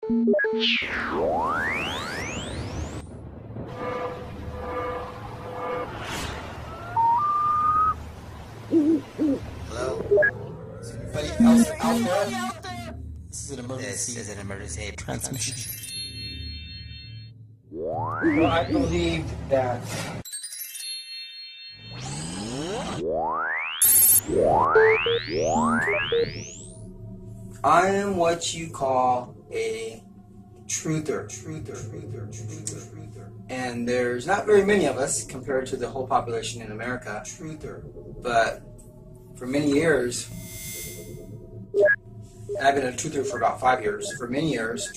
Hello? Is anybody else out there? This is an emergency transmission. Well, I believe that I am what you call a truther. And there's not very many of us compared to the whole population in America. But for many years, and I've been a truther for about 5 years. For many years,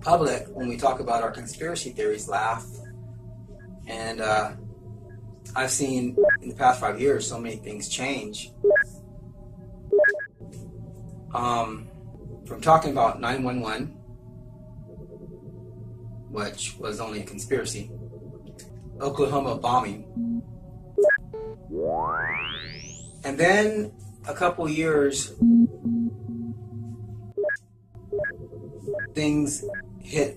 public, when we talk about our conspiracy theories, laugh. And I've seen in the past 5 years so many things change. From talking about 911, which was only a conspiracy, Oklahoma bombing, and then a couple years, things hit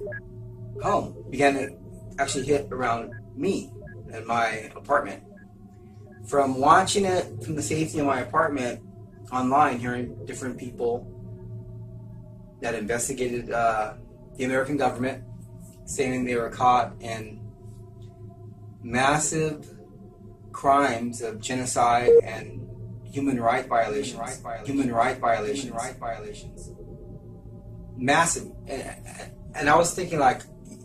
home, began to actually hit around me and my apartment. From watching it from the safety of my apartment online, hearing different people that investigated the American government saying they were caught in massive crimes of genocide and human rights violations. Massive. And I was thinking, like,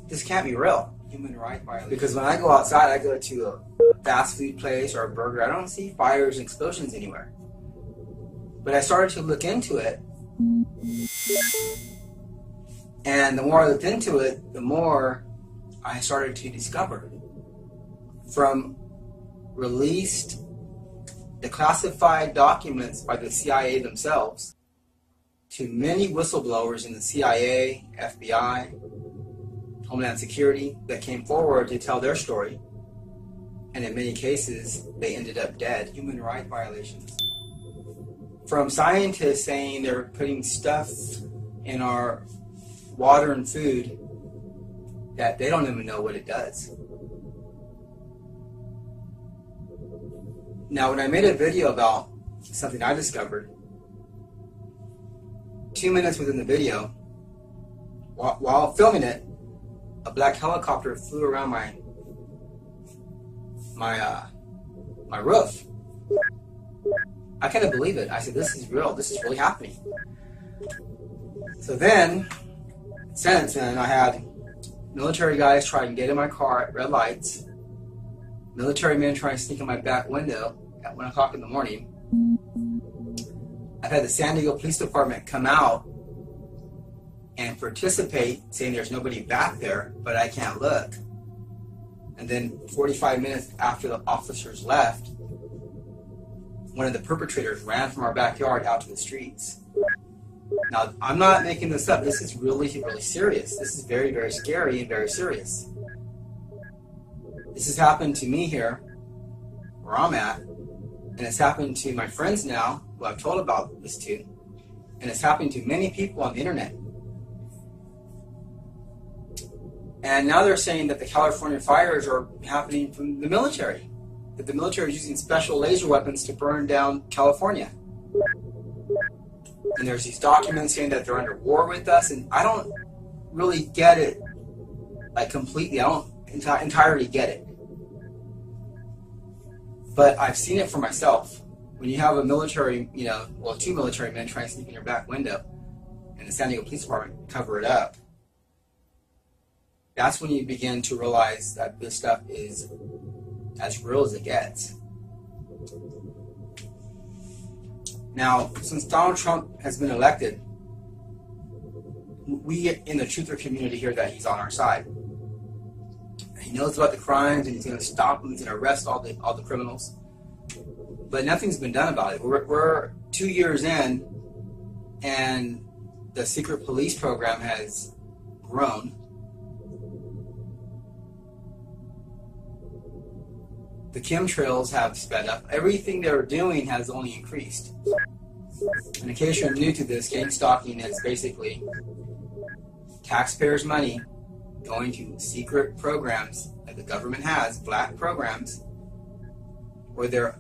this can't be real. Human rights violations. Because when I go outside, I go to a fast food place or a burger, I don't see fires and explosions anywhere. But I started to look into it, and the more I looked into it, the more I started to discover. From released, declassified documents by the CIA themselves, to many whistleblowers in the CIA, FBI, Homeland Security that came forward to tell their story, and in many cases, they ended up dead. Human rights violations. From scientists saying they're putting stuff in our water and food that they don't even know what it does. Now, when I made a video about something I discovered, 2 minutes within the video, while filming it, a black helicopter flew around my roof. I couldn't believe it. I said, this is real. This is really happening. So then, since then, I had military guys try and get in my car at red lights, military men try and sneak in my back window at 1 o'clock in the morning. I've had the San Diego Police Department come out and participate, saying there's nobody back there, but I can't look. And then 45 minutes after the officers left, one of the perpetrators ran from our backyard out to the streets. Now, I'm not making this up. This is really, really serious. This is very, very scary and very serious. This has happened to me here, where I'm at, and it's happened to my friends now, who I've told about this to, and it's happened to many people on the internet. And now they're saying that the California fires are happening from the military, that the military is using special laser weapons to burn down California. And there's these documents saying that they're under war with us, and I don't really get it, like, completely. I don't entirely get it. But I've seen it for myself. When you have a military, two military men trying to sneak in your back window, and the San Diego Police Department cover it up, that's when you begin to realize that this stuff is as real as it gets. Now, since Donald Trump has been elected, we in the truther community hear that he's on our side. He knows about the crimes, and he's going to stop them, he's going to arrest all the criminals. But nothing's been done about it. We're 2 years in, and the secret police program has grown. The chemtrails have sped up. Everything they're doing has only increased. And in case you're new to this, gang stalking is basically taxpayers' money going to secret programs that the government has, black programs, where they're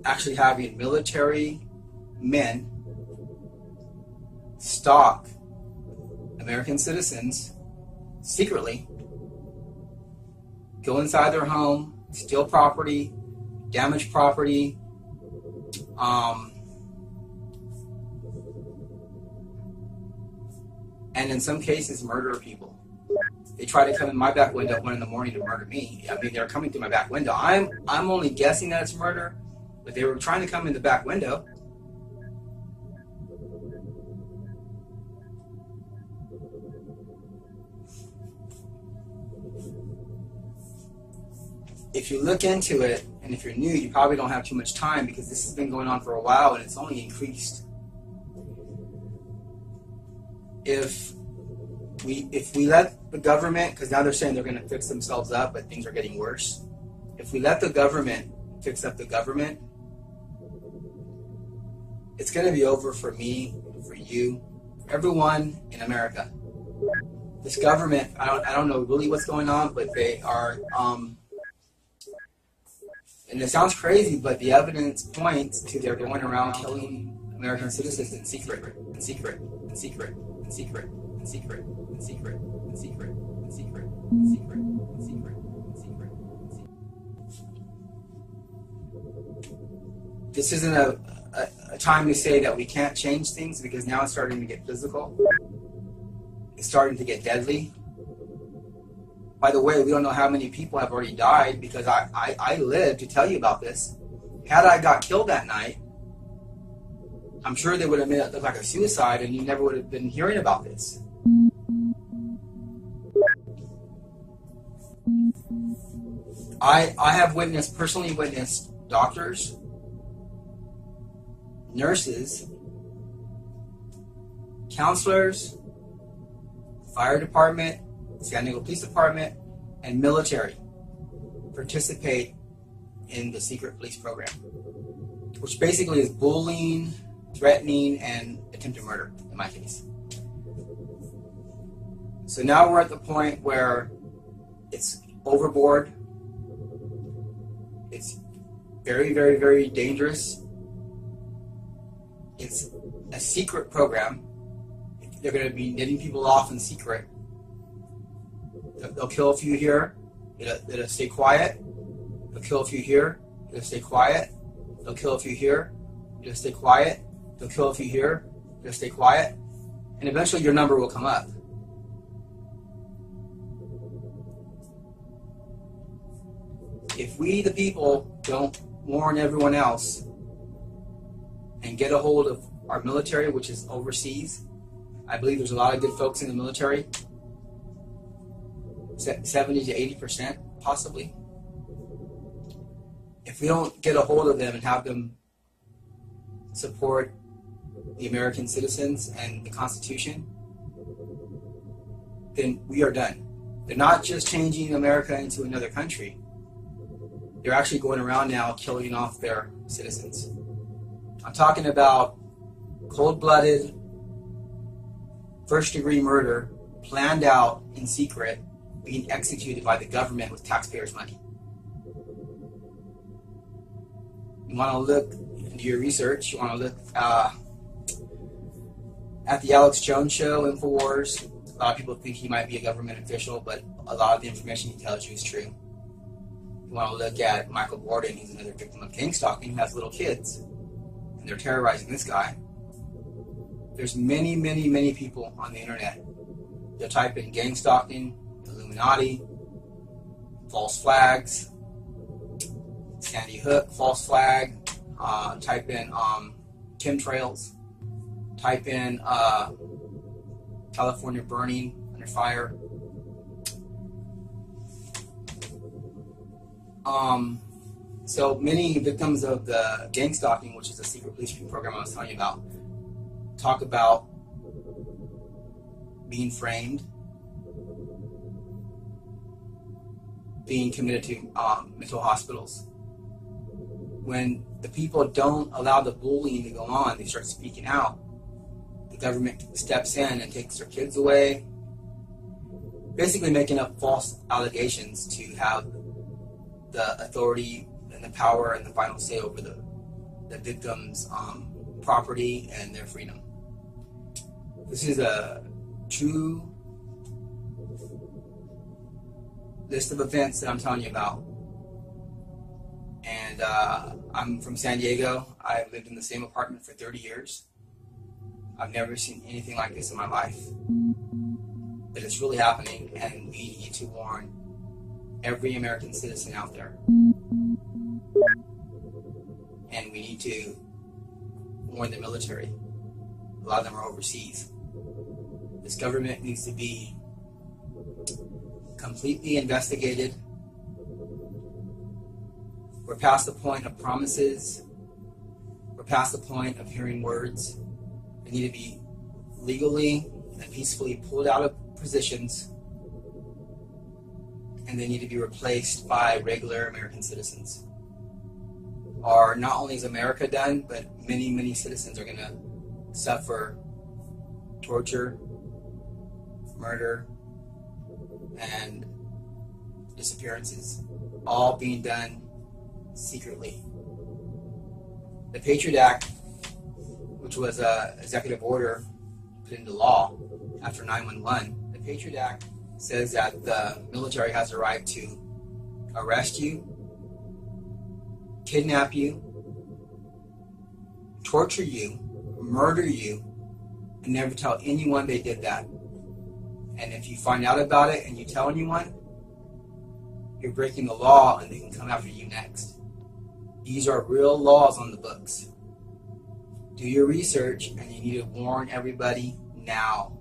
actually having military men stalk American citizens secretly, go inside their home, steal property, damage property, and in some cases murder people. They try to come in my back window at 1 in the morning to murder me. I mean, they're coming through my back window. I'm only guessing that it's murder, but they were trying to come in the back window. If you look into it, and if you're new, you probably don't have too much time because this has been going on for a while and it's only increased. If we let the government, because now they're saying they're going to fix themselves up, but things are getting worse. If we let the government fix up the government, it's going to be over for me, for you, for everyone in America. This government, I don't know really what's going on, but they are, and it sounds crazy, but the evidence points to they're going around killing American citizens in secret, in secret, in secret, in secret, in secret, in secret, in secret, in secret, in secret, in secret, in secret, in secret. This isn't a time to say that we can't change things, because now it's starting to get physical. It's starting to get deadly. By the way, we don't know how many people have already died, because I lived to tell you about this. Had I got killed that night, I'm sure they would have made it look like a suicide and you never would have been hearing about this. I have personally witnessed doctors, nurses, counselors, fire department, San Diego Police Department, and military participate in the secret police program, which basically is bullying, threatening, and attempted murder, in my case. So now we're at the point where it's overboard. It's very, very, very dangerous. It's a secret program. They're going to be knitting people off in secret. They'll kill a few here. It'll stay quiet. They'll kill a few here. It'll stay quiet. They'll kill a few here. It'll stay quiet. They'll kill a few here. It'll stay quiet. And eventually your number will come up. If we, the people, don't warn everyone else and get a hold of our military, which is overseas, I believe there's a lot of good folks in the military, 70 to 80% possibly. If we don't get a hold of them and have them support the American citizens and the Constitution, then we are done. They're not just changing America into another country. They're actually going around now killing off their citizens. I'm talking about cold-blooded, first-degree murder, planned out in secret, being executed by the government with taxpayers' money. You want to look into your research. You want to look at the Alex Jones show, InfoWars. A lot of people think he might be a government official, but a lot of the information he tells you is true. You want to look at Michael Gordon. He's another victim of gang stalking. He has little kids, and they're terrorizing this guy. There's many, many, many people on the internet. They'll type in gang stalking, Illuminati, false flags, Sandy Hook, false flag, type in chemtrails, type in California burning under fire. So many victims of the gang stalking, which is a secret police program I was telling you about, talk about being framed, being committed to mental hospitals. When the people don't allow the bullying to go on, they start speaking out. The government steps in and takes their kids away, basically making up false allegations to have the authority and the power and the final say over the victim's property and their freedom. This is a true list of events that I'm telling you about. And I'm from San Diego. I've lived in the same apartment for 30 years. I've never seen anything like this in my life. But it's really happening, and we need to warn every American citizen out there. And we need to warn the military. A lot of them are overseas. This government needs to be completely investigated. We're past the point of promises. We're past the point of hearing words. They need to be legally and peacefully pulled out of positions, and they need to be replaced by regular American citizens. Or not only is America done, but many, many citizens are going to suffer torture, murder, and disappearances, all being done secretly. The Patriot Act, which was an executive order put into law after 9/11, the Patriot Act says that the military has the right to arrest you, kidnap you, torture you, murder you, and never tell anyone they did that. And if you find out about it and you tell anyone, you're breaking the law and they can come after you next. These are real laws on the books. Do your research, and you need to warn everybody now.